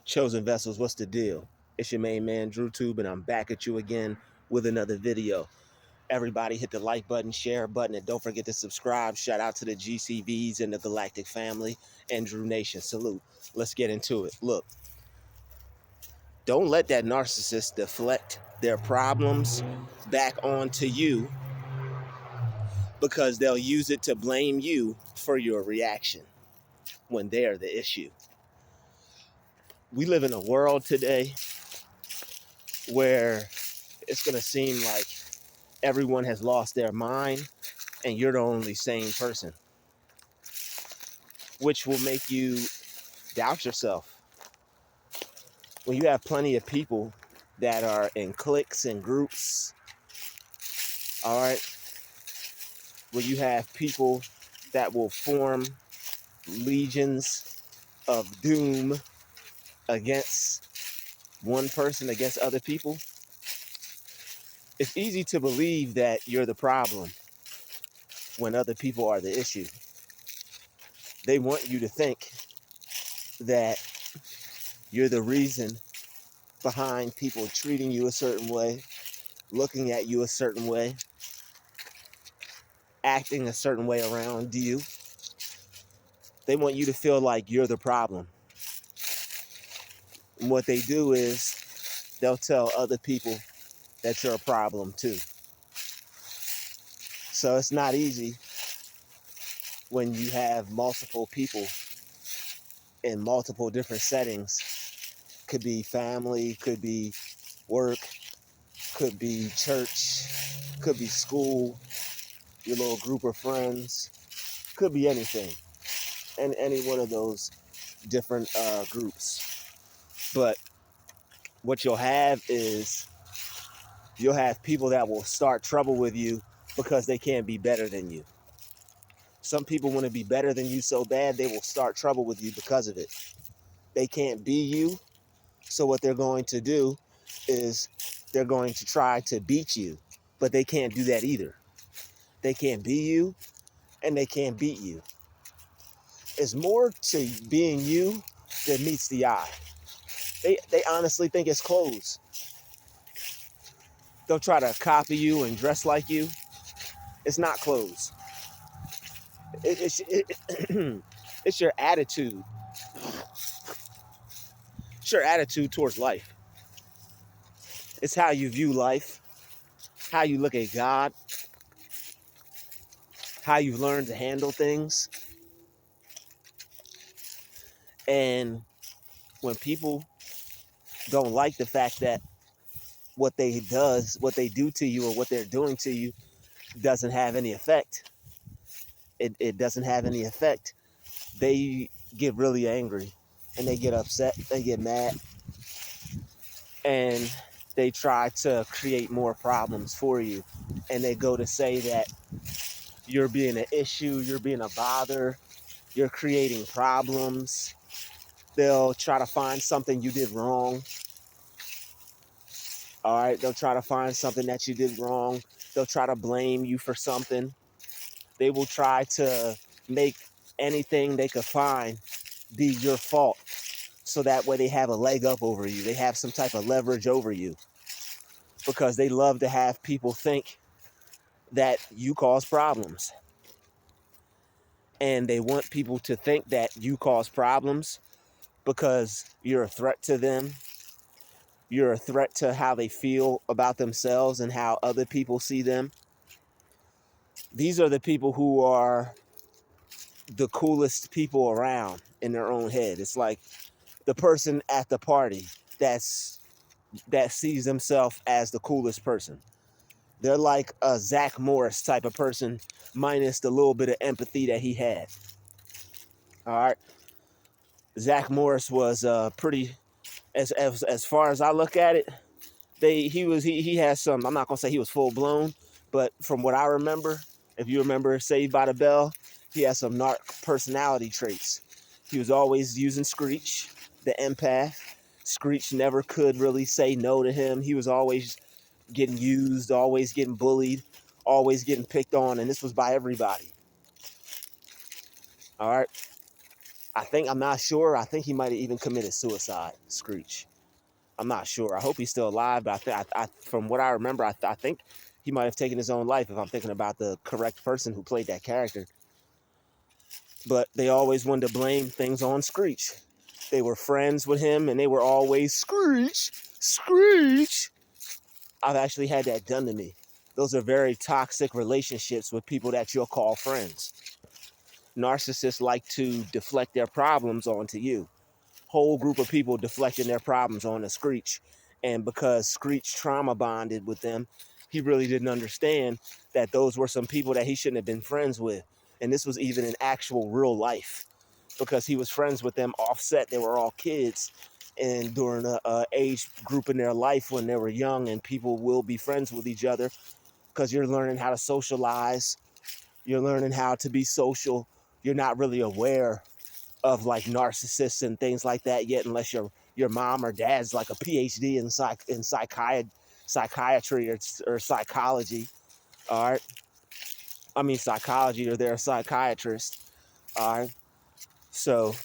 Chosen Vessels, what's the deal? It's your main man, Druuill, and I'm back at you again with another video. Everybody hit the like button, share button, and don't forget to subscribe. Shout out to the GCVs and the Galactic family and Drew Nation. Salute. Let's get into it. Look, don't let that narcissist deflect their problems back onto you because they'll use it to blame you for your reaction when they're the issue. We live in a world today where it's going to seem like everyone has lost their mind and you're the only sane person, which will make you doubt yourself. When you have plenty of people that are in cliques and groups, all right, when you have people that will form legions of doom against one person, against other people, it's easy to believe that you're the problem when other people are the issue. They want you to think that you're the reason behind people treating you a certain way, looking at you a certain way, acting a certain way around you. They want you to feel like you're the problem. And what they do is they'll tell other people that you're a problem too. So it's not easy when you have multiple people in multiple different settings. Could be family, could be work, could be church, could be school, your little group of friends, could be anything, and any one of those different groups. But what you'll have is you'll have people that will start trouble with you because they can't be better than you. Some people want to be better than you so bad they will start trouble with you because of it. They can't be you, so what they're going to do is they're going to try to beat you, but they can't do that either. They can't be you, and they can't beat you. It's more to being you than meets the eye. They honestly think it's clothes. They'll try to copy you and dress like you. It's not clothes. It's your attitude. It's your attitude towards life. It's how you view life, how you look at God, how you've learned to handle things. And when people don't like the fact that what they do to you or what they're doing to you doesn't have any effect, it doesn't have any effect, they get really angry and they get upset, they get mad, and they try to create more problems for you. And they go to say that you're being an issue, you're being a bother, you're creating problems. They'll try to find something you did wrong. All right, they'll try to find something that you did wrong. They'll try to blame you for something. They will try to make anything they could find be your fault, so that way they have a leg up over you. They have some type of leverage over you because they love to have people think that you cause problems. And they want people to think that you cause problems because you're a threat to them. You're a threat to how they feel about themselves and how other people see them. These are the people who are the coolest people around in their own head. It's like the person at the party that sees themselves as the coolest person. They're like a Zach Morris type of person, minus the little bit of empathy that he had. All right. Zach Morris was pretty, as far as I look at it, he has some, I'm not gonna say he was full blown, but from what I remember, if you remember Saved by the Bell, he has some narc personality traits. He was always using Screech, the empath. Screech never could really say no to him. He was always getting used, always getting bullied, always getting picked on, and this was by everybody. All right. I'm not sure. I think he might have even committed suicide, Screech. I'm not sure. I hope he's still alive, but from what I remember, I think he might have taken his own life if I'm thinking about the correct person who played that character. But they always wanted to blame things on Screech. They were friends with him, and they were always, Screech, Screech. I've actually had that done to me. Those are very toxic relationships with people that you'll call friends. Narcissists like to deflect their problems onto you. Whole group of people deflecting their problems onto Screech. And because Screech trauma bonded with them, he really didn't understand that those were some people that he shouldn't have been friends with. And this was even in actual real life, because he was friends with them offset. They were all kids, and during a age group in their life when they were young, and people will be friends with each other because you're learning how to socialize. You're learning how to be social. You're not really aware of like narcissists and things like that yet, unless your mom or dad's like a PhD in psychiatry or psychology. All right. I mean psychology, or they're a psychiatrist. All right. So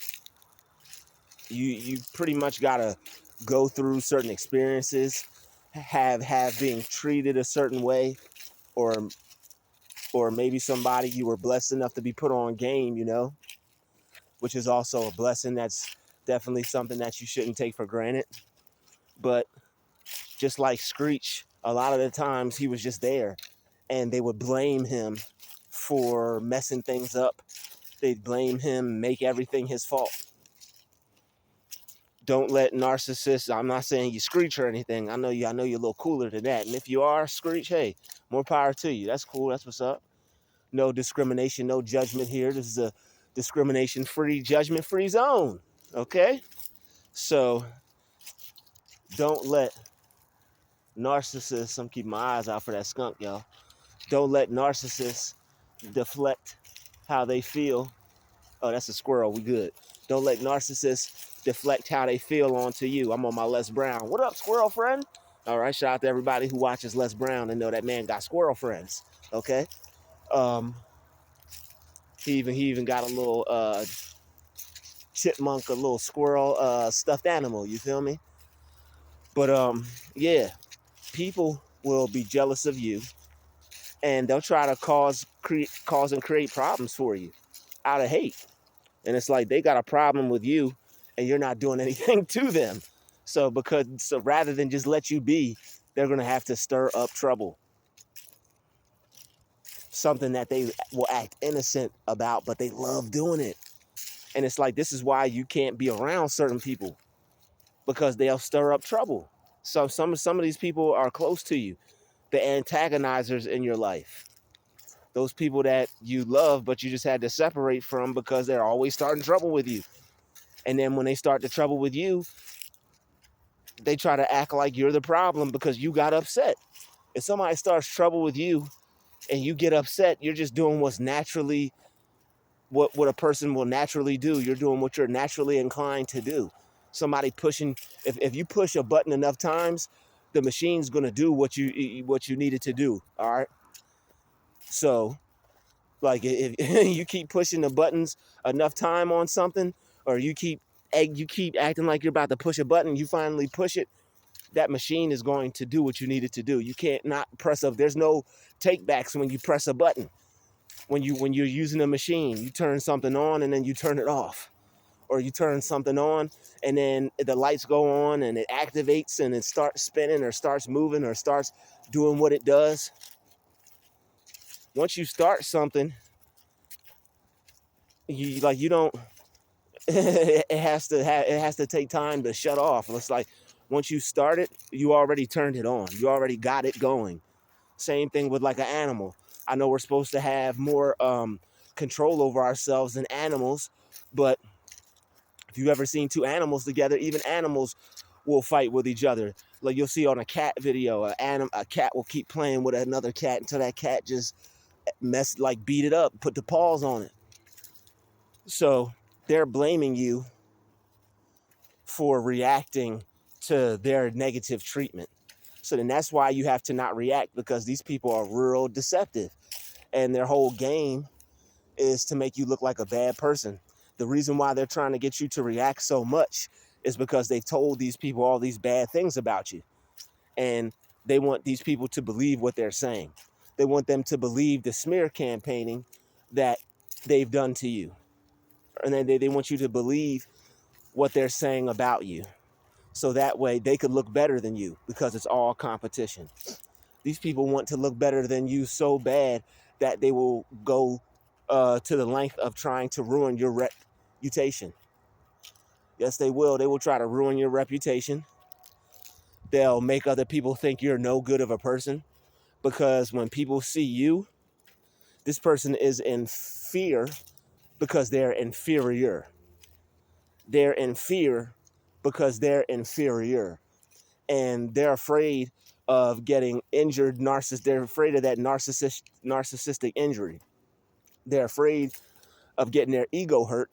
you pretty much gotta go through certain experiences, have being treated a certain way, or maybe somebody you were blessed enough to be put on game, which is also a blessing. That's definitely something that you shouldn't take for granted. But just like Screech, a lot of the times he was just there, and they would blame him for messing things up. They'd blame him, make everything his fault. Don't let narcissists, I'm not saying you Screech or anything. I know you're a little cooler than that. And if you are Screech, hey, more power to you. That's cool. That's what's up. No discrimination, no judgment here. This is a discrimination-free, judgment-free zone. Okay? So don't let narcissists, I'm keeping my eyes out for that skunk, y'all. Don't let narcissists deflect how they feel. Oh, that's a squirrel. We good. Don't let narcissists deflect how they feel onto you. I'm on my Les Brown. What up, squirrel friend? All right, shout out to everybody who watches Les Brown and know that man got squirrel friends. Okay. He even got a little chipmunk, a little squirrel stuffed animal. You feel me? But yeah, people will be jealous of you, and they'll try to cause and create problems for you out of hate. And it's like they got a problem with you, and you're not doing anything to them. So rather than just let you be, they're gonna have to stir up trouble. Something that they will act innocent about, but they love doing it. And it's like, this is why you can't be around certain people, because they'll stir up trouble. So some of these people are close to you, the antagonizers in your life. Those people that you love, but you just had to separate from because they're always starting trouble with you. And then when they start the trouble with you, they try to act like you're the problem because you got upset. If somebody starts trouble with you and you get upset, you're just doing what's naturally, what a person will naturally do. You're doing what you're naturally inclined to do. Somebody pushing, if you push a button enough times, the machine's going to do what you need it to do. All right. So like if you keep pushing the buttons enough time on something, or you keep acting like you're about to push a button, you finally push it, that machine is going to do what you need it to do. You can't not press up. There's no take backs when you press a button. When you're using a machine, you turn something on and then you turn it off. Or you turn something on and then the lights go on and it activates and it starts spinning or starts moving or starts doing what it does. Once you start something, you don't it has to take time to shut off. It's like once you start it, you already turned it on. You already got it going. Same thing with like an animal. I know we're supposed to have more control over ourselves than animals, but if you've ever seen two animals together, even animals will fight with each other. Like you'll see on a cat video, a cat will keep playing with another cat until that cat just beat it up, put the paws on it. So they're blaming you for reacting to their negative treatment. So then that's why you have to not react, because these people are real deceptive. And their whole game is to make you look like a bad person. The reason why they're trying to get you to react so much is because they've told these people all these bad things about you. And they want these people to believe what they're saying. They want them to believe the smear campaigning that they've done to you. And then they want you to believe what they're saying about you. So that way they could look better than you, because it's all competition. These people want to look better than you so bad that they will go to the length of trying to ruin your reputation. Yes, they will. They will try to ruin your reputation. They'll make other people think you're no good of a person, because when people see you, this person is in fear because they're inferior. They're in fear because they're inferior. And they're afraid of getting injured. They're afraid of that narcissistic injury. They're afraid of getting their ego hurt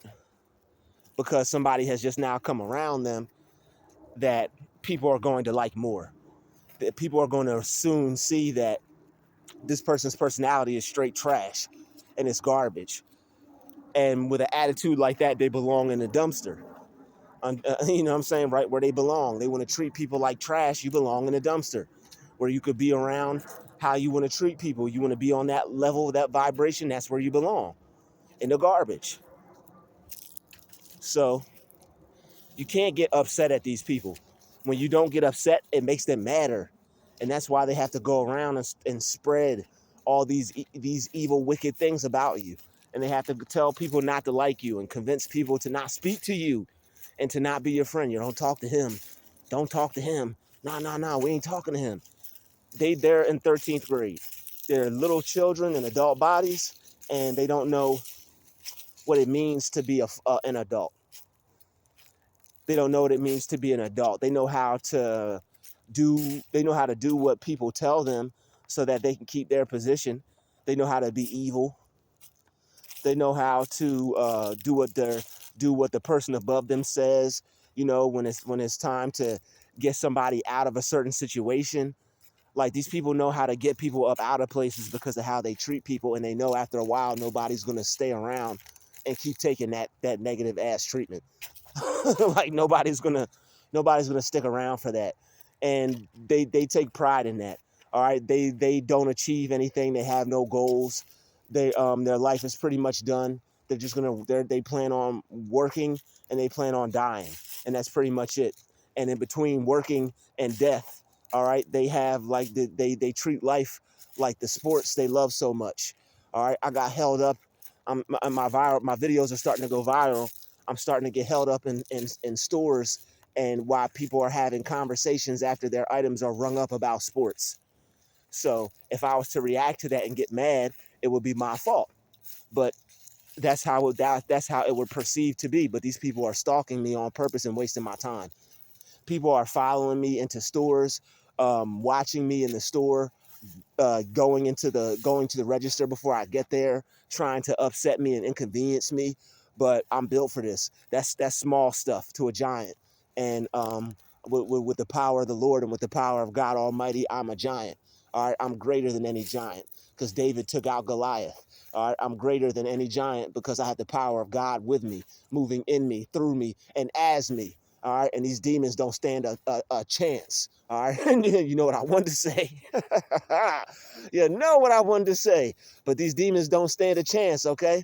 because somebody has just now come around them that people are going to like more. That people are going to soon see that this person's personality is straight trash and it's garbage. And with an attitude like that, they belong in the dumpster. You know what I'm saying? Right where they belong. They want to treat people like trash. You belong in the dumpster, where you could be around how you want to treat people. You want to be on that level, that vibration. That's where you belong, in the garbage. So you can't get upset at these people. When you don't get upset, it makes them madder. And that's why they have to go around and spread all these evil, wicked things about you. And they have to tell people not to like you and convince people to not speak to you and to not be your friend. You don't talk to him. Don't talk to him. No, we ain't talking to him. They're in 13th grade. They're little children in adult bodies, and they don't know what it means to be an adult. They don't know what it means to be an adult. They know how to do what people tell them so that they can keep their position. They know how to be evil. They know how to do what the person above them says. You know, when it's time to get somebody out of a certain situation. Like, these people know how to get people up out of places because of how they treat people, and they know after a while nobody's gonna stay around and keep taking that negative ass treatment. Like, nobody's gonna stick around for that. And they take pride in that. All right. They don't achieve anything. They have no goals. Their life is pretty much done. They plan on working and they plan on dying. And that's pretty much it. And in between working and death, all right, they have like they treat life like the sports they love so much. All right. I got held up. My videos are starting to go viral. I'm starting to get held up in stores, and why people are having conversations after their items are rung up about sports. So if I was to react to that and get mad, it would be my fault. But that's how it would perceive to be. But these people are stalking me on purpose and wasting my time. People are following me into stores, watching me in the store, going to the register before I get there, trying to upset me and inconvenience me. But I'm built for this. That's small stuff to a giant. And with the power of the Lord and with the power of God Almighty, I'm a giant. All right, I'm greater than any giant because David took out Goliath. All right, I'm greater than any giant because I have the power of God with me, moving in me, through me, and as me. All right, and these demons don't stand a chance. All right, you know what I wanted to say. You know what I wanted to say. But these demons don't stand a chance, okay?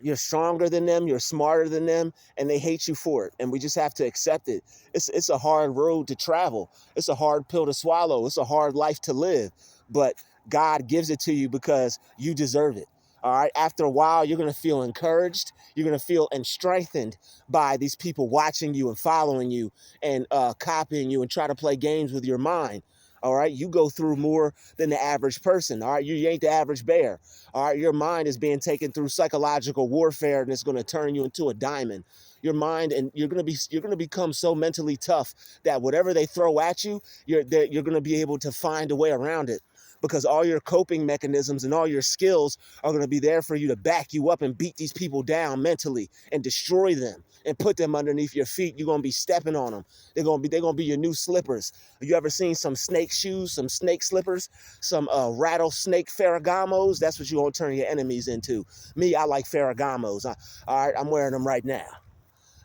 You're stronger than them, you're smarter than them, and they hate you for it. And we just have to accept it. It's a hard road to travel. It's a hard pill to swallow. It's a hard life to live. But God gives it to you because you deserve it. All right. After a while, you're going to feel encouraged. You're going to feel strengthened by these people watching you and following you and copying you and try to play games with your mind. All right. You go through more than the average person. All right. You ain't the average bear. All right. Your mind is being taken through psychological warfare, and it's going to turn you into a diamond. Your mind, and you're going to become so mentally tough that whatever they throw at you, you're going to be able to find a way around it. because all your coping mechanisms and all your skills are going to be there for you to back you up and beat these people down mentally and destroy them and put them underneath your feet. You're going to be stepping on them. They're going to be your new slippers. You ever seen some snake shoes, some snake slippers, some rattlesnake Ferragamos? That's what you're going to turn your enemies into. Me, I like Ferragamos. All right, I'm wearing them right now.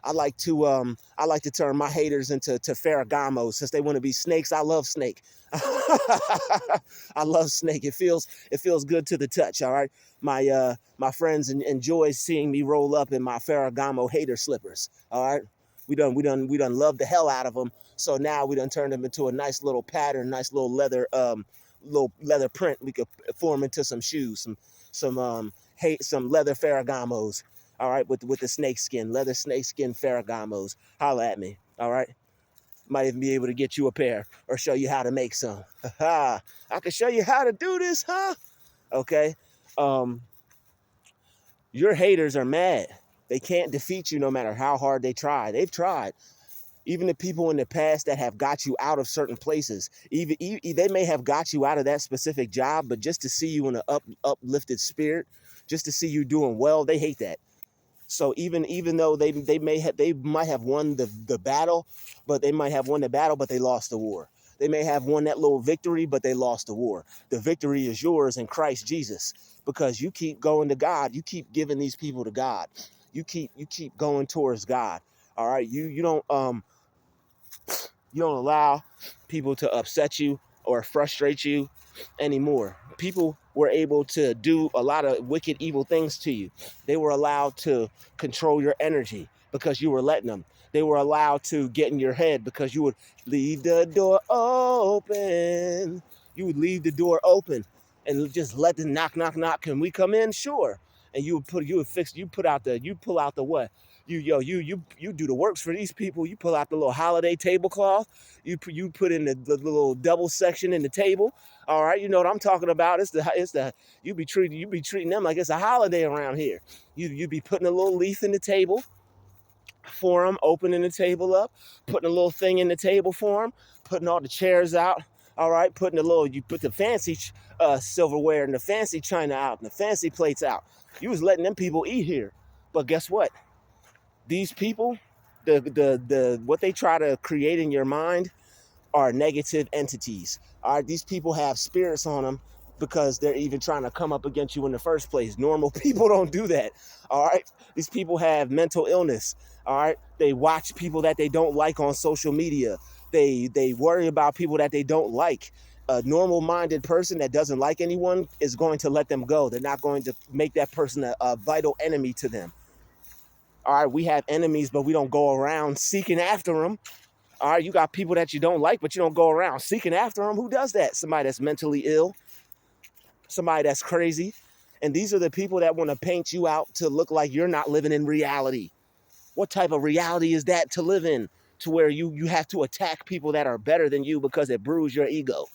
I like to turn my haters into Ferragamos since they want to be snakes. I love snake. I love snake. It feels good to the touch. All right, my friends enjoy seeing me roll up in my Ferragamo hater slippers. All right, we done love the hell out of them. So now we done turned them into a nice little pattern, nice little leather print. We could form into some shoes, some leather Ferragamos. All right, with the snake skin, leather snake skin Ferragamos. Holla at me. All right. Might even be able to get you a pair or show you how to make some. I can show you how to do this, huh? Okay. Your haters are mad. They can't defeat you no matter how hard they try. They've tried. Even the people in the past that have got you out of certain places, even they may have got you out of that specific job, but just to see you in an uplifted spirit, just to see you doing well, they hate that. So even though they might have won the battle, but they lost the war. They may have won that little victory, but they lost the war. The victory is yours in Christ Jesus, because you keep going to God. You keep giving these people to God. You keep going towards God. All right. You don't allow people to upset you or frustrate you anymore. People were able to do a lot of wicked, evil things to you. They were allowed to control your energy because you were letting them. They were allowed to get in your head because you would leave the door open. You would leave the door open and just let them knock, knock, knock. Can we come in? Sure. And you pull out the what? You do the works for these people. You pull out the little holiday tablecloth. You put in the little double section in the table. All right, you know what I'm talking about. You be treating them like it's a holiday around here. You be putting a little leaf in the table for them, opening the table up, putting a little thing in the table for them, putting all the chairs out. All right, you put the fancy silverware and the fancy china out and the fancy plates out. You was letting them people eat here, but guess what? These people, what they try to create in your mind are negative entities. All right, these people have spirits on them because they're even trying to come up against you in the first place. Normal people don't do that. All right, these people have mental illness. All right, they watch people that they don't like on social media. They worry about people that they don't like. A normal-minded person that doesn't like anyone is going to let them go. They're not going to make that person a vital enemy to them. All right, we have enemies, but we don't go around seeking after them. All right, you got people that you don't like, but you don't go around seeking after them. Who does that? Somebody that's mentally ill, somebody that's crazy. And these are the people that want to paint you out to look like you're not living in reality. What type of reality is that to live in, to where you have to attack people that are better than you because it bruised your ego?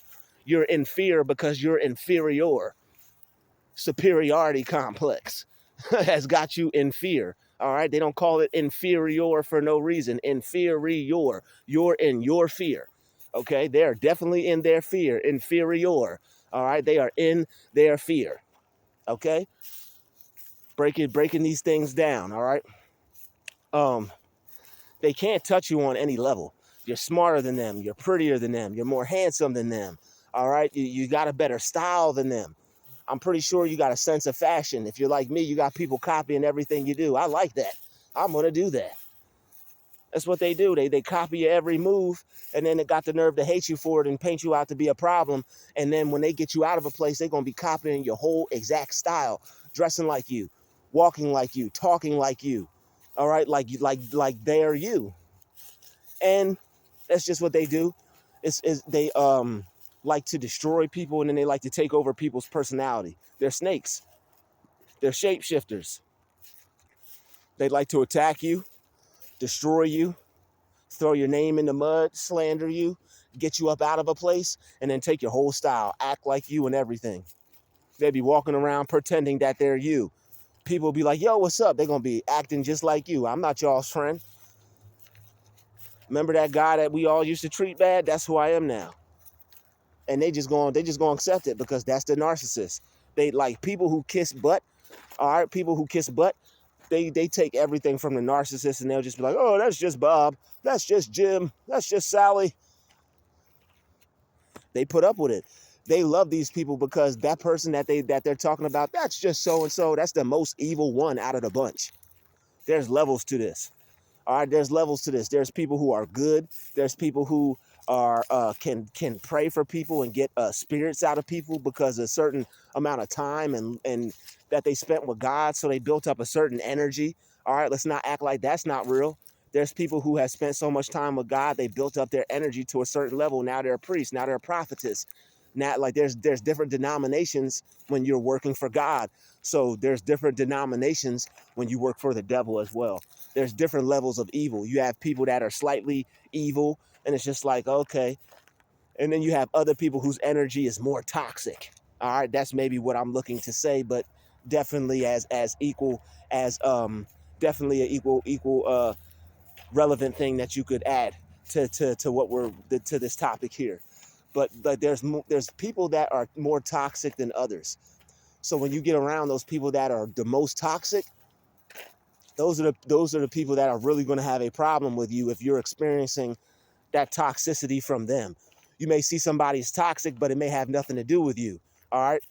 You're in fear because you're inferior. Superiority complex has got you in fear. All right, they don't call it inferior for no reason. Inferior. You're in your fear. Okay, they're definitely in their fear. Inferior. All right, they are in their fear. Okay, breaking these things down. All right, they can't touch you on any level. You're smarter than them. You're prettier than them. You're more handsome than them. All right, you got a better style than them. I'm pretty sure you got a sense of fashion. If you're like me, you got people copying everything you do. I like that. I'm going to do that. That's what they do. They copy your every move, and then they got the nerve to hate you for it and paint you out to be a problem. And then when they get you out of a place, they're going to be copying your whole exact style, dressing like you, walking like you, talking like you. All right, like they're you. And that's just what they do. They like to destroy people, and then they like to take over people's personality. They're snakes. They're shapeshifters. They like to attack you, destroy you, throw your name in the mud, slander you, get you up out of a place, and then take your whole style, act like you and everything. They be walking around pretending that they're you. People be like, yo, what's up? They're going to be acting just like you. I'm not y'all's friend. Remember that guy that we all used to treat bad? That's who I am now. and they just going to accept it because that's the narcissist. They like people who kiss butt. All right, people who kiss butt, they take everything from the narcissist and they'll just be like, oh, that's just Bob, that's just Jim, that's just Sally. They put up with it. They love these people because that person that they're talking about, that's just so and so. That's the most evil one out of the bunch. There's levels to this. All right, there's levels to this. There's people who are good. There's people who are can pray for people and get spirits out of people because of a certain amount of time and that they spent with God. So they built up a certain energy. All right, let's not act like that's not real. There's people who have spent so much time with God, they built up their energy to a certain level. Now they're a priest. Now they're a prophetess. Now, like there's different denominations when you're working for God. So there's different denominations when you work for the devil as well. There's different levels of evil. You have people that are slightly evil, and it's just like, okay. And then you have other people whose energy is more toxic. All right, that's maybe what I'm looking to say, but definitely as equal as definitely an equal relevant thing that you could add to what to this topic here. But there's people that are more toxic than others. So when you get around those people that are the most toxic, those are the people that are really going to have a problem with you if you're experiencing that toxicity from them. You may see somebody as toxic, but it may have nothing to do with you. All right.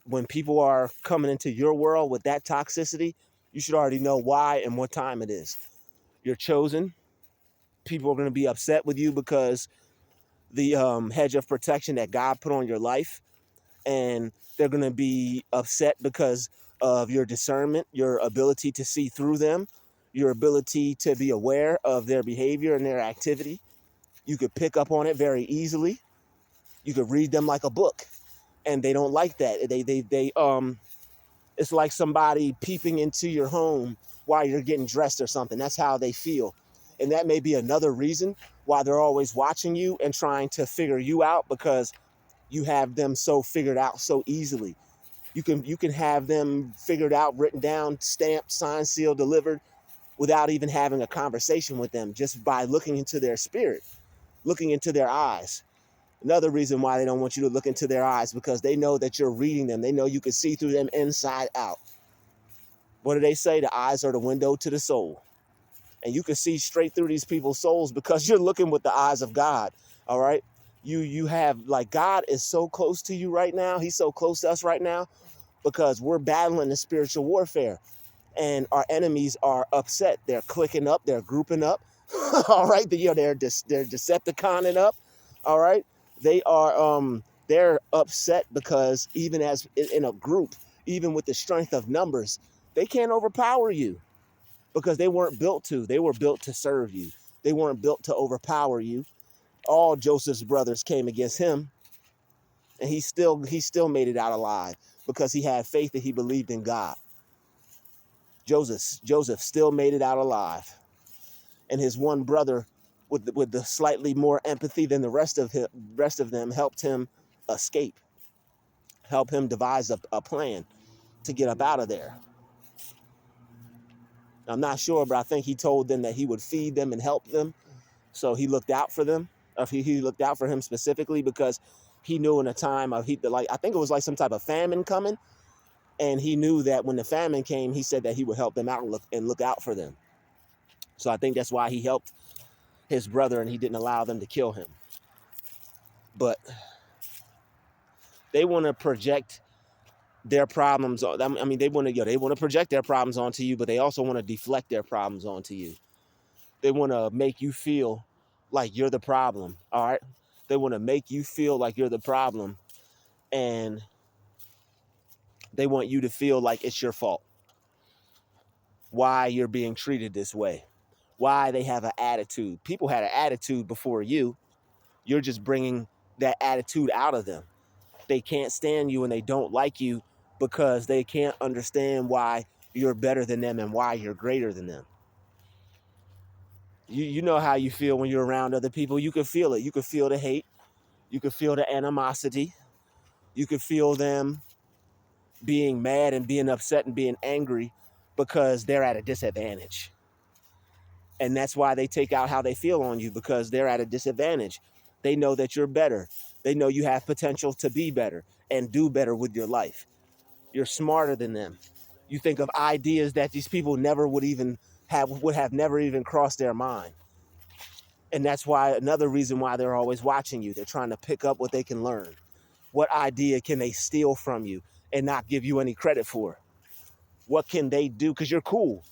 When people are coming into your world with that toxicity, you should already know why and what time it is. You're chosen. People are going to be upset with you because the hedge of protection that God put on your life, and they're going to be upset because of your discernment, your ability to see through them, your ability to be aware of their behavior and their activity. You could pick up on it very easily. You could read them like a book, and they don't like that. They it's like somebody peeping into your home while you're getting dressed or something. That's how they feel. And that may be another reason why they're always watching you and trying to figure you out, because you have them so figured out so easily. You can have them figured out, written down, stamped, signed, sealed, delivered without even having a conversation with them, just by looking into their spirit, looking into their eyes. Another reason why they don't want you to look into their eyes, because they know that you're reading them. They know you can see through them inside out. What do they say? The eyes are the window to the soul. And you can see straight through these people's souls because you're looking with the eyes of God. All right. You have, like, God is so close to you right now. He's so close to us right now because we're battling the spiritual warfare, and our enemies are upset. They're clicking up. They're grouping up. All right. They're Decepticoning up. All right. They're upset because even as in a group, even with the strength of numbers, they can't overpower you because they weren't built to. They were built to serve you. They weren't built to overpower you. All Joseph's brothers came against him, and he still made it out alive because he had faith and he believed in God. Joseph still made it out alive, and his one brother, with the slightly more empathy than the rest of them, helped him escape, help him devise a plan to get up out of there. I'm not sure, but I think he told them that he would feed them and help them. So he looked out for them. He looked out for him specifically because he knew in a time of I think it was like some type of famine coming, and he knew that when the famine came, he said that he would help them out and look out for them. So I think that's why he helped his brother and he didn't allow them to kill him. But they want to project their problems. I mean, they want to project their problems onto you, but they also want to deflect their problems onto you. They want to make you feel like you're the problem. All right. They want to make you feel like you're the problem, and they want you to feel like it's your fault. Why you're being treated this way. Why they have an attitude. People had an attitude before you. You're just bringing that attitude out of them. They can't stand you and they don't like you because they can't understand why you're better than them and why you're greater than them. You know how you feel when you're around other people. You can feel it. You can feel the hate. You can feel the animosity. You can feel them being mad and being upset and being angry because they're at a disadvantage. And that's why they take out how they feel on you, because they're at a disadvantage. They know that you're better. They know you have potential to be better and do better with your life. You're smarter than them. You think of ideas that these people never would have never even crossed their mind. And that's why another reason why they're always watching you. They're trying to pick up what they can learn. What idea can they steal from you and not give you any credit for? What can they do? Because you're cool.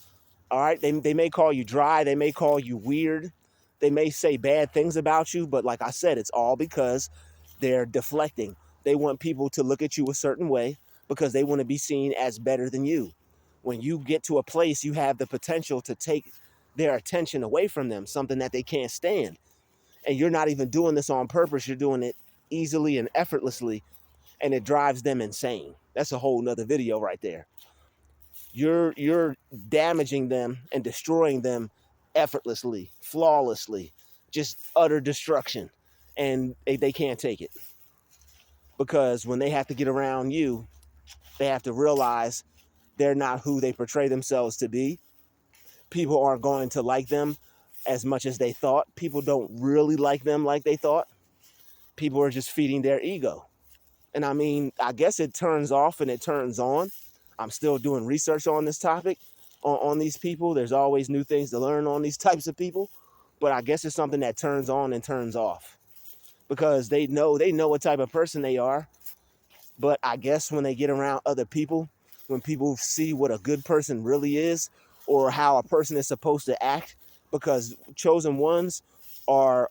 All right. They may call you dry. They may call you weird. They may say bad things about you. But like I said, it's all because they're deflecting. They want people to look at you a certain way because they want to be seen as better than you. When you get to a place, you have the potential to take their attention away from them, something that they can't stand. And you're not even doing this on purpose. You're doing it easily and effortlessly, and it drives them insane. That's a whole nother video right there. You're damaging them and destroying them effortlessly, flawlessly, just utter destruction. And they can't take it. Because when they have to get around you, they have to realize they're not who they portray themselves to be. People aren't going to like them as much as they thought. People don't really like them like they thought. People are just feeding their ego. And I mean, I guess it turns off and it turns on. I'm still doing research on this topic, on these people. There's always new things to learn on these types of people. But I guess it's something that turns on and turns off. Because they know what type of person they are. But I guess when they get around other people, when people see what a good person really is, or how a person is supposed to act, because chosen ones are,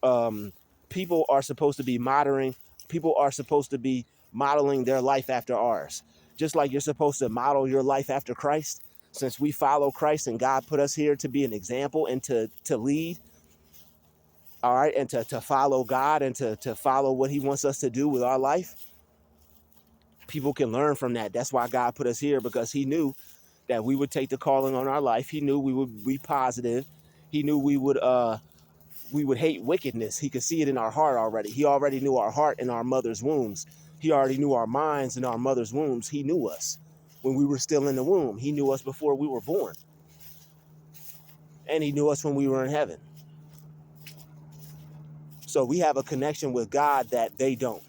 people are supposed to be modeling their life after ours. Just like you're supposed to model your life after Christ, since we follow Christ and God put us here to be an example and to lead, all right, and to follow God and to follow what he wants us to do with our life. People can learn from that. That's why God put us here, because he knew that we would take the calling on our life. He knew we would be positive. He knew we would hate wickedness. He could see it in our heart already. He already knew our heart in our mother's wombs. He already knew our minds in our mother's wombs. He knew us when we were still in the womb. He knew us before we were born. And he knew us when we were in heaven. So we have a connection with God that they don't.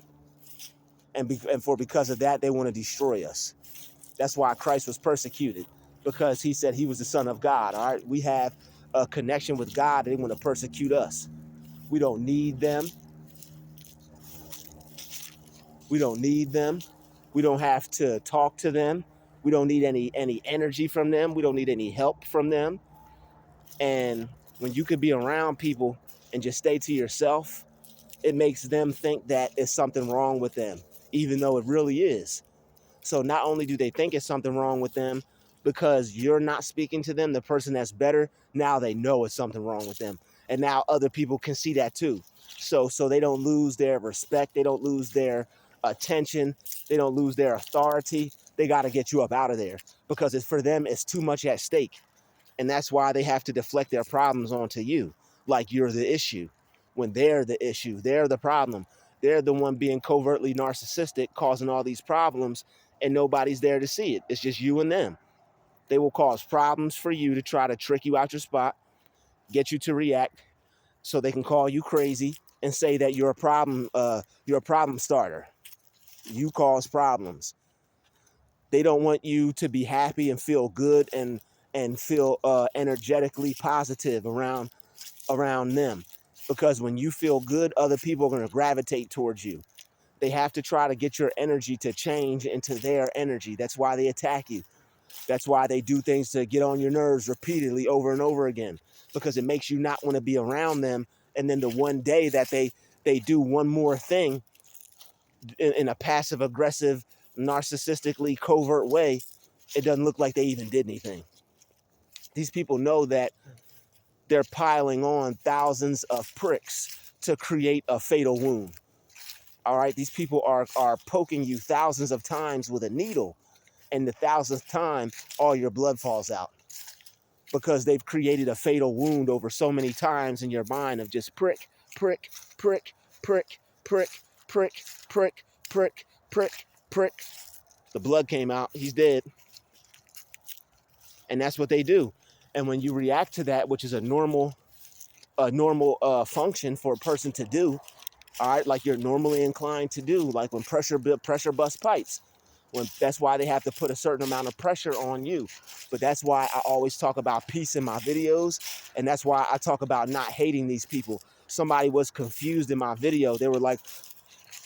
And because of that, they want to destroy us. That's why Christ was persecuted, because he said he was the Son of God. All right, we have a connection with God. They want to persecute us. We don't need them. We don't need them. We don't have to talk to them. We don't need any energy from them. We don't need any help from them. And when you could be around people and just stay to yourself, it makes them think that it's something wrong with them, even though it really is. So not only do they think it's something wrong with them, because you're not speaking to them, the person that's better, now they know it's something wrong with them. And now other people can see that too. So they don't lose their respect. They don't lose their attention. They don't lose their authority. They got to get you up out of there, because for them, it's too much at stake. And that's why they have to deflect their problems onto you, like you're the issue, when they're the issue. They're the problem. They're the one being covertly narcissistic, causing all these problems, and nobody's there to see it. It's just you and them. They will cause problems for you to try to trick you out your spot, get you to react, so they can call you crazy and say that you're a problem starter. You cause problems. They don't want you to be happy and feel good and feel energetically positive around them, because when you feel good, other people are going to gravitate towards you. They have to try to get your energy to change into their energy. That's why they attack you. That's why they do things to get on your nerves repeatedly over and over again, because it makes you not want to be around them. And then the one day that they do one more thing in a passive aggressive, narcissistically covert way, it doesn't look like they even did anything. These people know that they're piling on thousands of pricks to create a fatal wound. All right, these people are poking you thousands of times with a needle, and the thousandth time, all your blood falls out, because they've created a fatal wound over so many times in your mind of just prick, prick, prick, prick, prick, prick, prick, prick, prick, prick. The blood came out. He's dead. And that's what they do. And when you react to that, which is a normal function for a person to do, all right, like you're normally inclined to do, like when pressure bust pipes. That's why they have to put a certain amount of pressure on you. But that's why I always talk about peace in my videos, and that's why I talk about not hating these people. Somebody was confused in my video. They were like,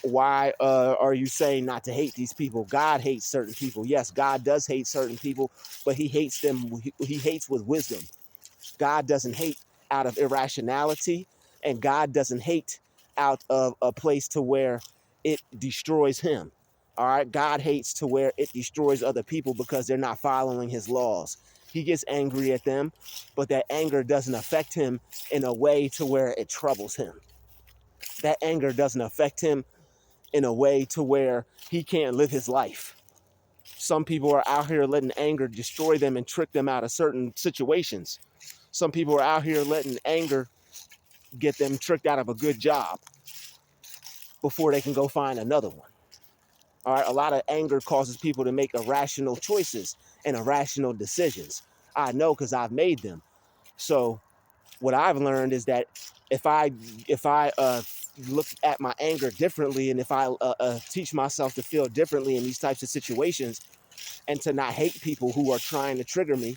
why are you saying not to hate these people? God hates certain people. Yes, God does hate certain people, but he hates them. He hates with wisdom. God doesn't hate out of irrationality, and God doesn't hate out of a place to where it destroys him. All right, God hates to where it destroys other people because they're not following his laws. He gets angry at them, but that anger doesn't affect him in a way to where it troubles him. That anger doesn't affect him in a way to where he can't live his life. Some people are out here letting anger destroy them and trick them out of certain situations. Some people are out here letting anger get them tricked out of a good job before they can go find another one. All right, a lot of anger causes people to make irrational choices and irrational decisions. I know because I've made them. So what I've learned is that if I look at my anger differently, and if I teach myself to feel differently in these types of situations, and to not hate people who are trying to trigger me,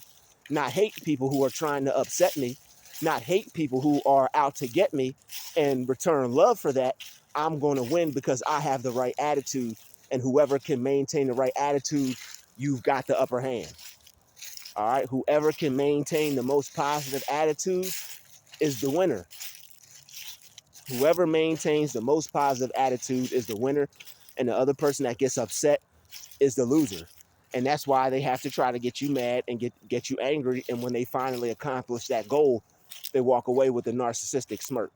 not hate people who are trying to upset me, not hate people who are out to get me, and return love for that, I'm going to win because I have the right attitude. And whoever can maintain the right attitude, you've got the upper hand. All right, whoever can maintain the most positive attitude is the winner. Whoever maintains the most positive attitude is the winner, and the other person that gets upset is the loser. And that's why they have to try to get you mad and get you angry. And when they finally accomplish that goal, they walk away with a narcissistic smirk.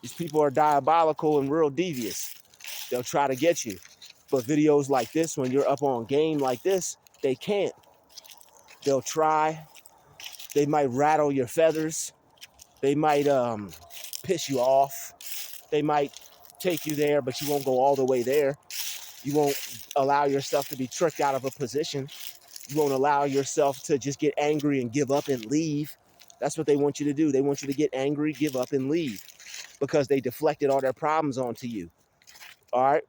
These people are diabolical and real devious. They'll try to get you. But videos like this, when you're up on game like this, they can't. They'll try. They might rattle your feathers. They might piss you off. They might take you there, but you won't go all the way there. You won't allow yourself to be tricked out of a position. You won't allow yourself to just get angry and give up and leave. That's what they want you to do. They want you to get angry, give up, and leave because they deflected all their problems onto you. All right?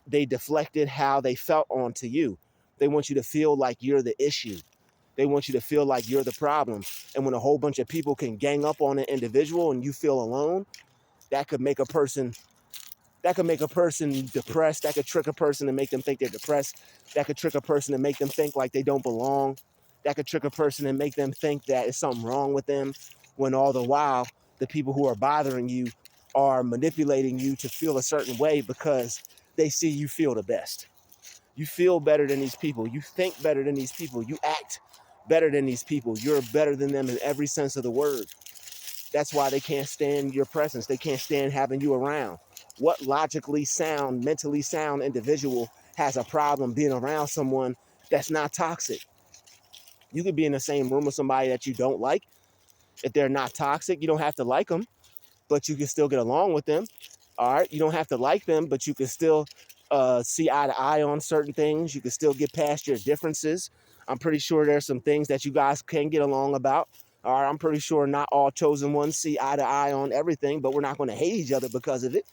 They deflected how they felt onto you. They want you to feel like you're the issue. They want you to feel like you're the problem. And when a whole bunch of people can gang up on an individual and you feel alone, that could make a person depressed. That could trick a person and make them think they're depressed. That could trick a person and make them think like they don't belong. That could trick a person and make them think that there's something wrong with them, when all the while the people who are bothering you are manipulating you to feel a certain way because they see you feel the best. You feel better than these people. You think better than these people. You act better than these people. You're better than them in every sense of the word. That's why they can't stand your presence. They can't stand having you around. What logically sound, mentally sound individual has a problem being around someone that's not toxic? You could be in the same room with somebody that you don't like. If they're not toxic, you don't have to like them, but you can still get along with them. All right, you don't have to like them, but you can still see eye to eye on certain things. You can still get past your differences. I'm pretty sure there's some things that you guys can get along about. All right, I'm pretty sure not all chosen ones see eye to eye on everything, but we're not going to hate each other because of it.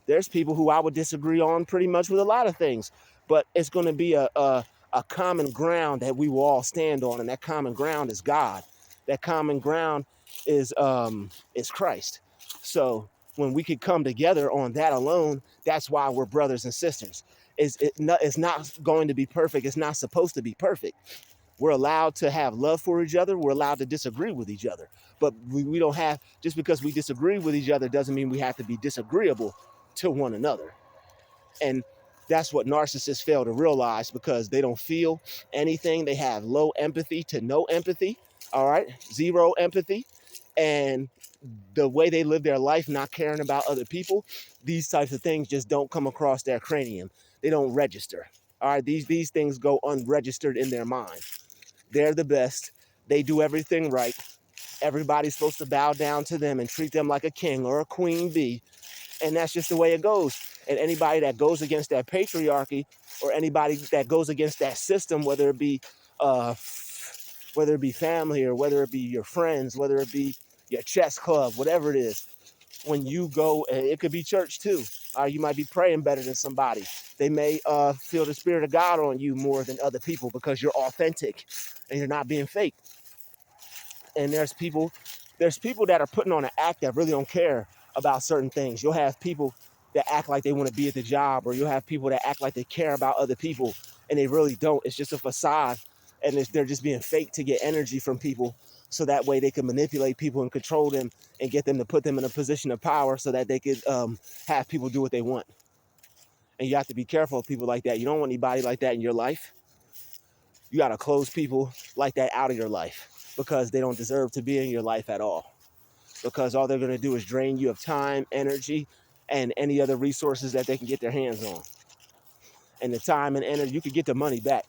There's people who I would disagree on pretty much with a lot of things, but it's going to be a common ground that we will all stand on, and that common ground is God. That common ground is Christ. So when we could come together on that alone, that's why we're brothers and sisters. It's not going to be perfect. It's not supposed to be perfect. We're allowed to have love for each other. We're allowed to disagree with each other. But we don't have, just because we disagree with each other doesn't mean we have to be disagreeable to one another. And that's what narcissists fail to realize, because they don't feel anything. They have low empathy to no empathy. All right, zero empathy. And the way they live their life, not caring about other people, these types of things just don't come across their cranium. They don't register. All right, these things go unregistered in their mind. They're the best. They do everything right. Everybody's supposed to bow down to them and treat them like a king or a queen bee. And that's just the way it goes. And anybody that goes against that patriarchy, or anybody that goes against that system, whether it be family, or whether it be your friends, whether it be your chess club, whatever it is, when you go, it could be church too. You might be praying better than somebody. They may feel the Spirit of God on you more than other people because you're authentic and you're not being fake. And there's people that are putting on an act that really don't care about certain things. You'll have people that act like they want to be at the job, or you'll have people that act like they care about other people and they really don't. It's just a facade, and they're just being fake to get energy from people, so that way they can manipulate people and control them and get them to put them in a position of power so that they could have people do what they want. And you have to be careful of people like that. You don't want anybody like that in your life. You got to close people like that out of your life because they don't deserve to be in your life at all. Because all they're going to do is drain you of time, energy, and any other resources that they can get their hands on. And the time and energy, you can get the money back.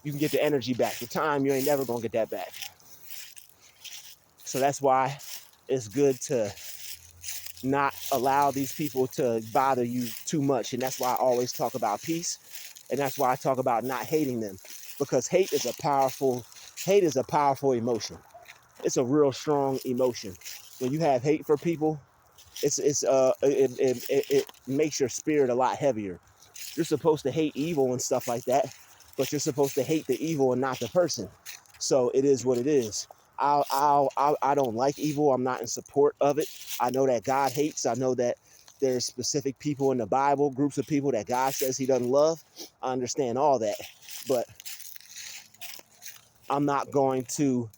You can get the energy back. The time, you ain't never going to get that back. So that's why it's good to not allow these people to bother you too much. And that's why I always talk about peace. And that's why I talk about not hating them. Because hate is a powerful emotion. It's a real strong emotion. When you have hate for people, it makes your spirit a lot heavier. You're supposed to hate evil and stuff like that, but you're supposed to hate the evil and not the person. So it is what it is. I don't like evil. I'm not in support of it. I know that God hates. I know that there's specific people in the Bible, groups of people that God says he doesn't love. I understand all that, but I'm going to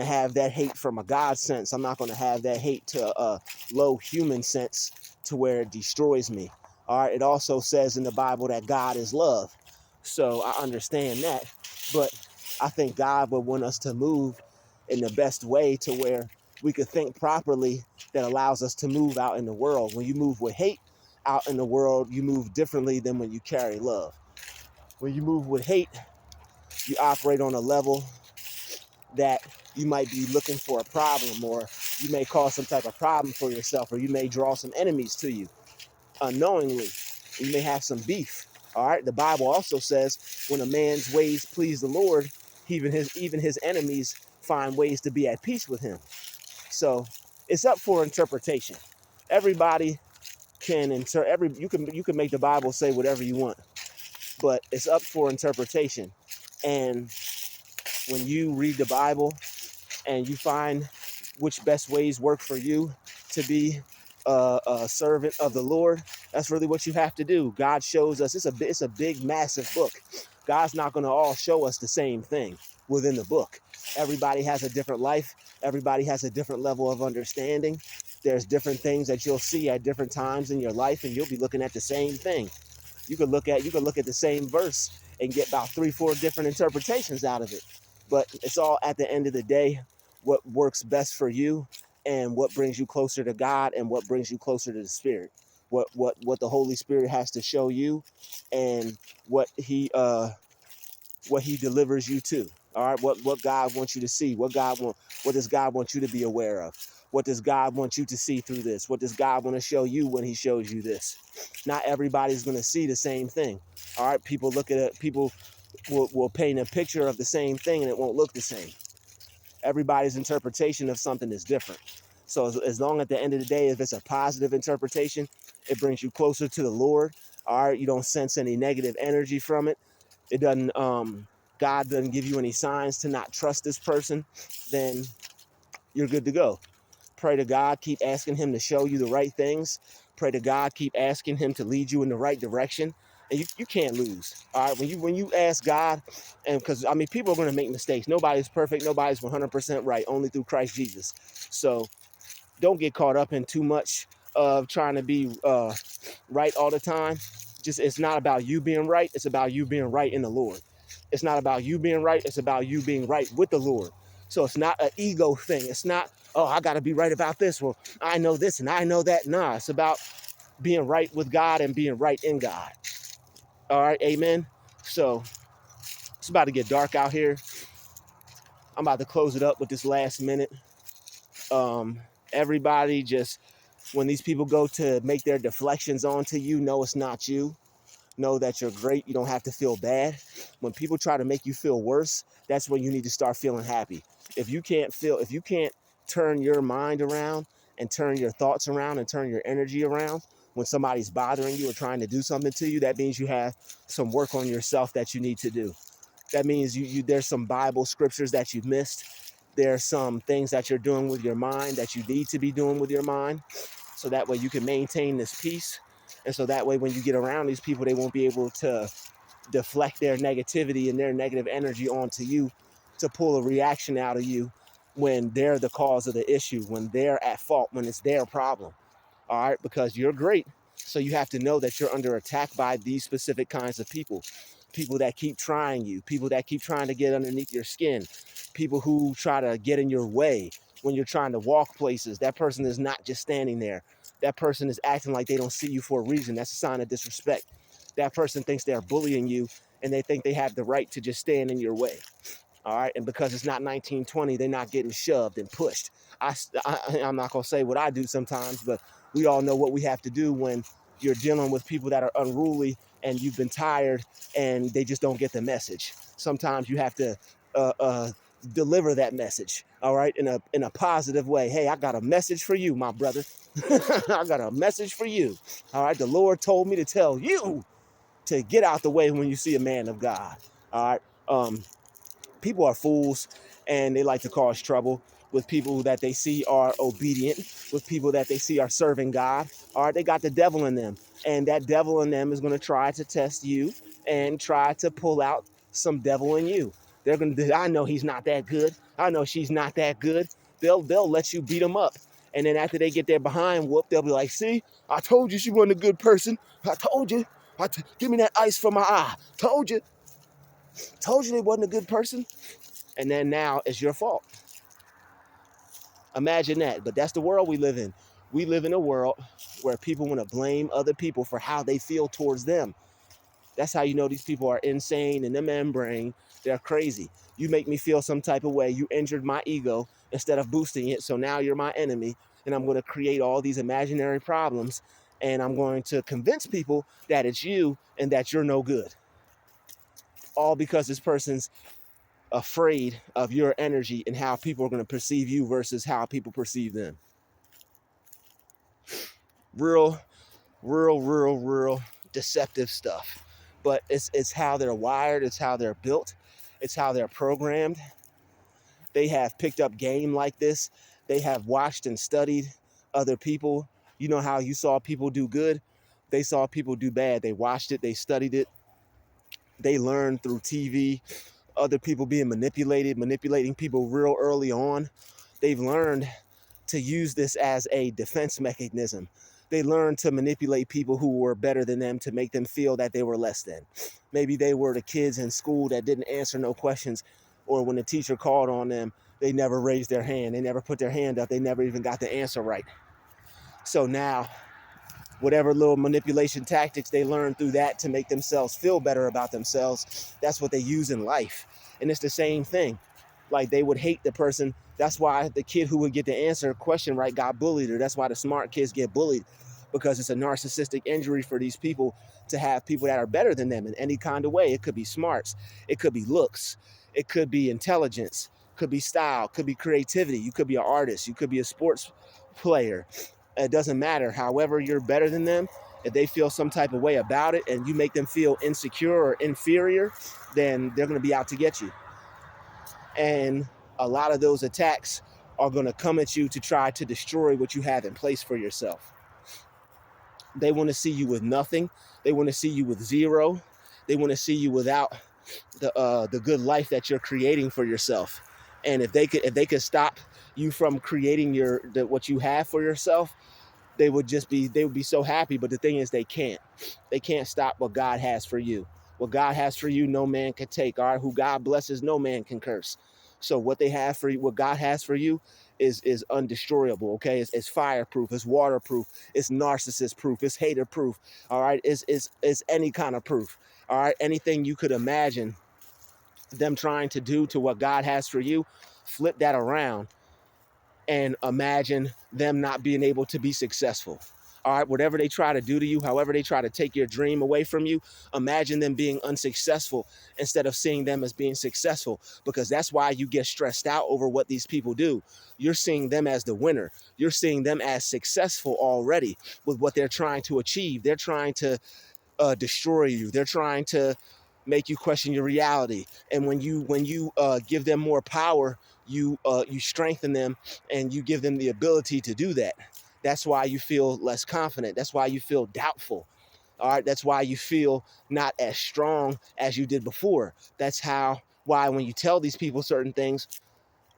have that hate from a God sense. I'm not going to have that hate to a low human sense to where it destroys me. All right. It also says in the Bible that God is love. So I understand that. But I think God would want us to move in the best way to where we could think properly that allows us to move out in the world. When you move with hate out in the world, you move differently than when you carry love. When you move with hate, you operate on a level that you might be looking for a problem, or you may cause some type of problem for yourself, or you may draw some enemies to you unknowingly. You may have some beef. All right. The Bible also says when a man's ways please the Lord, even his enemies find ways to be at peace with him. So it's up for interpretation. Everybody can you can make the Bible say whatever you want, but it's up for interpretation. And when you read the Bible and you find which best ways work for you to be a servant of the Lord, that's really what you have to do. God shows us, it's a big, massive book. God's not going to all show us the same thing within the book. Everybody has a different life. Everybody has a different level of understanding. There's different things that you'll see at different times in your life, and you'll be looking at the same thing. You could look at the same verse and get about 3-4 different interpretations out of it. But it's all, at the end of the day, what works best for you and what brings you closer to God and what brings you closer to the Spirit. What the Holy Spirit has to show you and what he delivers you to. All right, what God wants you to see, what does God want you to be aware of? What does God want you to see through this? What does God want to show you when he shows you this? Not everybody's going to see the same thing. All right, people will paint a picture of the same thing and it won't look the same. Everybody's interpretation of something is different. So as long at the end of the day, if it's a positive interpretation, it brings you closer to the Lord. All right, you don't sense any negative energy from it. It doesn't, God doesn't give you any signs to not trust this person, then you're good to go. Pray to God, keep asking him to show you the right things. Pray to God, keep asking him to lead you in the right direction. And you can't lose. All right, when you ask God, and because people are going to make mistakes. Nobody's perfect. Nobody's 100% right. Only through Christ Jesus. So don't get caught up in too much of trying to be right all the time. It's not about you being right. It's about you being right in the Lord. It's not about you being right. It's about you being right with the Lord. So it's not an ego thing. It's not, oh, I got to be right about this. Well, I know this and I know that. Nah, it's about being right with God and being right in God. All right, amen. So it's about to get dark out here. I'm about to close it up with this last minute. Everybody just, when these people go to make their deflections onto you, know it's not you. Know that you're great. You don't have to feel bad. When people try to make you feel worse, that's when you need to start feeling happy. If you can't turn your mind around and turn your thoughts around and turn your energy around when somebody's bothering you or trying to do something to you, that means you have some work on yourself that you need to do. That means there's some Bible scriptures that you've missed. There's some things that you're doing with your mind that you need to be doing with your mind, so that way you can maintain this peace. And so that way when you get around these people, they won't be able to deflect their negativity and their negative energy onto you to pull a reaction out of you when they're the cause of the issue, when they're at fault, when it's their problem. All right, because you're great. So you have to know that you're under attack by these specific kinds of people. People that keep trying you, people that keep trying to get underneath your skin, people who try to get in your way when you're trying to walk places. That person is not just standing there. That person is acting like they don't see you for a reason. That's a sign of disrespect. That person thinks they're bullying you and they think they have the right to just stand in your way. All right. And because it's not 1920, they're not getting shoved and pushed. I'm not going to say what I do sometimes, but we all know what we have to do when you're dealing with people that are unruly and you've been tired and they just don't get the message. Sometimes you have to deliver that message, all right, in a positive way. Hey, I got a message for you, my brother. I got a message for you. All right. The Lord told me to tell you to get out the way when you see a man of God. All right. People are fools and they like to cause trouble with people that they see are obedient, with people that they see are serving God. All right, they got the devil in them, and that devil in them is going to try to test you and try to pull out some devil in you. They're going to, I know he's not that good. I know she's not that good. They'll let you beat them up. And then after they get their behind whooped, they'll be like, see, I told you she wasn't a good person. I told you. Give me that ice for my eye. Told you. Told you they wasn't a good person. And then now it's your fault. Imagine that. But that's the world we live in. We live in a world where people want to blame other people for how they feel towards them. That's how you know these people are insane in the membrane. They're crazy. You make me feel some type of way. You injured my ego instead of boosting it. So now you're my enemy. And I'm going to create all these imaginary problems. And I'm going to convince people that it's you and that you're no good. All because this person's afraid of your energy and how people are going to perceive you versus how people perceive them. Real deceptive stuff. But it's how they're wired, it's how they're built, it's how they're programmed. They have picked up game like this. They have watched and studied other people. You know how you saw people do good? They saw people do bad. They watched it, they studied it. They learned through TV, other people being manipulating people real early on. They've learned to use this as a defense mechanism. They learned to manipulate people who were better than them to make them feel that they were less than. Maybe they were the kids in school that didn't answer no questions, or when the teacher called on them, they never raised their hand. They never put their hand up. They never even got the answer right. So now, whatever little manipulation tactics they learned through that to make themselves feel better about themselves, that's what they use in life. And it's the same thing. Like, they would hate the person. That's why the kid who would get the answer question right got bullied, or that's why the smart kids get bullied, because it's a narcissistic injury for these people to have people that are better than them in any kind of way. It could be smarts, it could be looks, it could be intelligence, could be style, could be creativity. You could be an artist, you could be a sports player. It doesn't matter. However, you're better than them. If they feel some type of way about it and you make them feel insecure or inferior, then they're going to be out to get you. And a lot of those attacks are going to come at you to try to destroy what you have in place for yourself. They want to see you with nothing. They want to see you with zero. They want to see you without the good life that you're creating for yourself. And if they could stop you from creating what you have for yourself, they would be so happy. But the thing is, they can't stop what God has for you. What God has for you, no man can take. All right, who God blesses, no man can curse. So what they have for you, what God has for you, is undestroyable. Okay, it's fireproof, it's waterproof, it's narcissist proof, it's hater proof. All right, it's any kind of proof. All right, anything you could imagine them trying to do to what God has for you, flip that around and imagine them not being able to be successful. All right, whatever they try to do to you, however they try to take your dream away from you, imagine them being unsuccessful instead of seeing them as being successful, because that's why you get stressed out over what these people do. You're seeing them as the winner. You're seeing them as successful already with what they're trying to achieve. They're trying to destroy you. They're trying to make you question your reality. And when you give them more power, you strengthen them and you give them the ability to do that. That's why you feel less confident. That's why you feel doubtful. All right. That's why you feel not as strong as you did before. That's why when you tell these people certain things,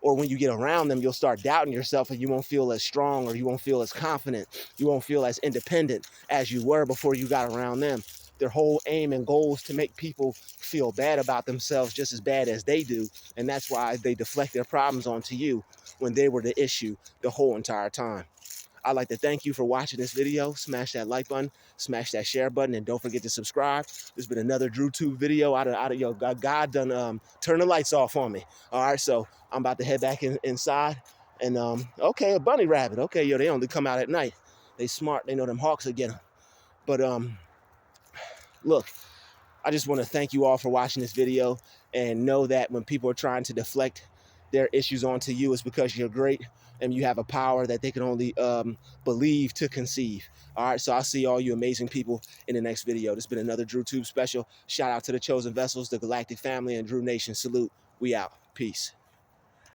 or when you get around them, you'll start doubting yourself and you won't feel as strong, or you won't feel as confident. You won't feel as independent as you were before you got around them. Their whole aim and goal is to make people feel bad about themselves just as bad as they do. And that's why they deflect their problems onto you when they were the issue the whole entire time. I'd like to thank you for watching this video. Smash that like button, smash that share button, and don't forget to subscribe. There's been another DruuTube video out of yo, God done turn the lights off on me. All right, so I'm about to head back inside. And okay, a bunny rabbit. Okay, yo, they only come out at night. They smart. They know them hawks will get them. But look, I just want to thank you all for watching this video, and know that when people are trying to deflect their issues onto you, it's because you're great and you have a power that they can only believe to conceive. All right, so I'll see all you amazing people in the next video. This has been another DruuTube special. Shout out to the Chosen Vessels, the Galactic Family, and Drew Nation. Salute. We out. Peace.